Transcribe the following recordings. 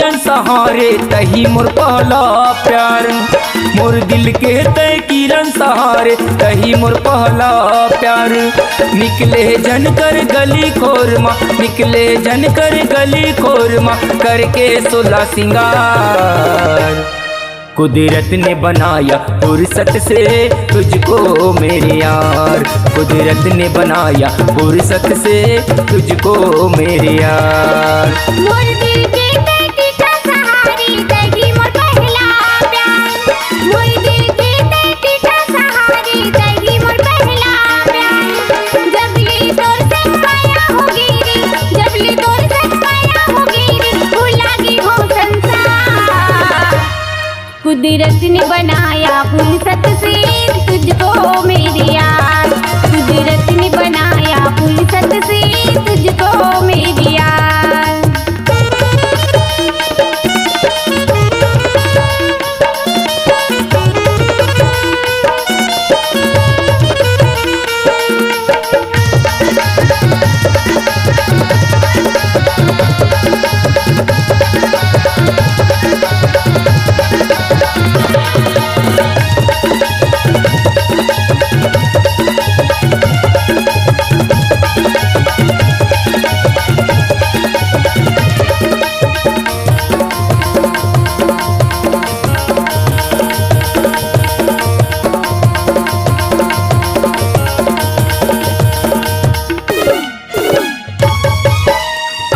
किरण सहारे तही मोर पहला प्यार। मोर दिल के तय किरण सहारे तही मोर पहला प्यार। निकले जन कर गली खोरमा, निकले जन कर गली खोरमा, करके सोला सिंगार। कुदरत ने बनाया फुर्सत से तुझको मेरे यार, कुदरत ने बनाया फुर्सत से तुझको मेरे यार। मोर दिल के तय का सहारे तही मोर पहला प्यार। मोर दिल के तय का सहारे तही मोर पहला प्यार। जब ले तोर संग माया होगी रे, जब ले तोर संग माया होगी रे, भुलागी हो संसार। कुदरत ने बनाया फुर्सत से तुझको मेरे यार, कुदरत ने बनाया फुर्सत से तुझको मेरे यार।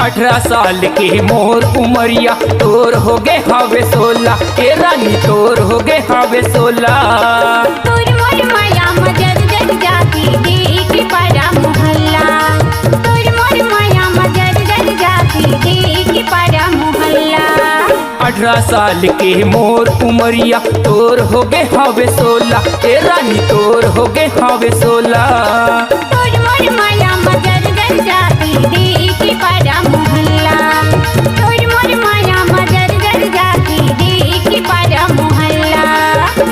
अठारह साल के मोर उमरिया तोर हो गए हवे 16, ए रानी तोर हो गए हवे 16। तोर मोर माया मजर जर जाती देख पारा मोहल्ला, तोर मोर माया मजर जर जाती देख पारा मोहल्ला। 18 साल के मोर उमरिया तोर हो गए हवे 16, ए रानी तोर हो गए हवे 16। तोर मोर माया मजर जर जाती देख पारा मोहल्ला, तोर मोर माया मजर जर जाती देख पारा मोहल्ला।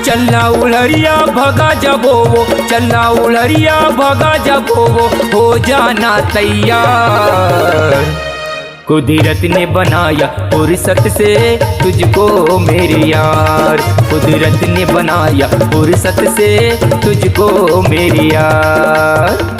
चलना उलरिया भगा जबो वो, चलना उलरिया भगा जबो वो, हो जाना तैयार। कुदरत ने बनाया फुर्सत से तुझको मेरे यार, कुदरत ने बनाया फुर्सत से तुझको मेरे यार।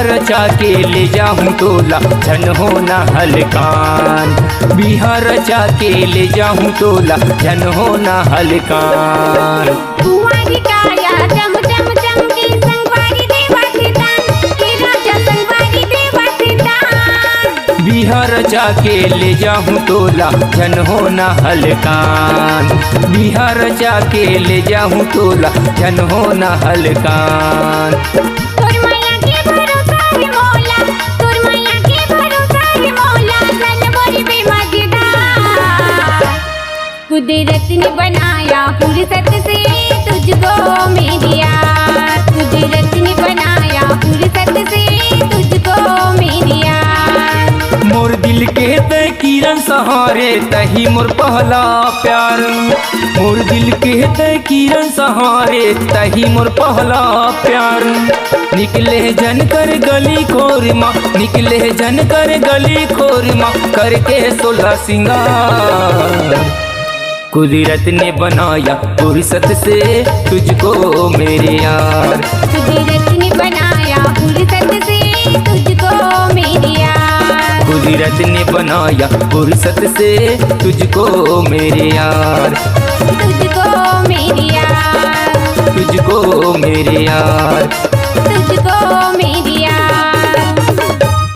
रचा के ले जाऊं तोला झन होना हलकान, बिहार रचा के ले जाऊं तोला झन होना हलकान। कुंवारी काया चम चम चमके संगवारी देवाचे दान, के राजा संगवारी देवाचे दान। बिहार रचा के ले जाऊं तोला झन होना हलकान, बिहार रचा के ले जाऊं तोला झन होना हलकान। कुदरत ने बनाया फुर्सत से तुझको मेरे यार, कुदरत ने बनाया फुर्सत से तुझको मेरे यार। मोर दिल के तय किरण सहारे तही मोर पहला प्यार, मोर दिल के तय किरण सहारे तही मोर पहला प्यार। निकले जन कर गली खोरमा, निकले जन कर गली खोरमा, करके 16 सिंगार। कुदरत ने बनाया फुर्सत से तुझको मेरे यार, कुदरत ने बनाया फुर्सत से तुझको मेरे यार। कुदरत ने बनाया फुर्सत से तुझको मेरे यार, तुझको मेरे यार, तुझको मेरे यार, तुझको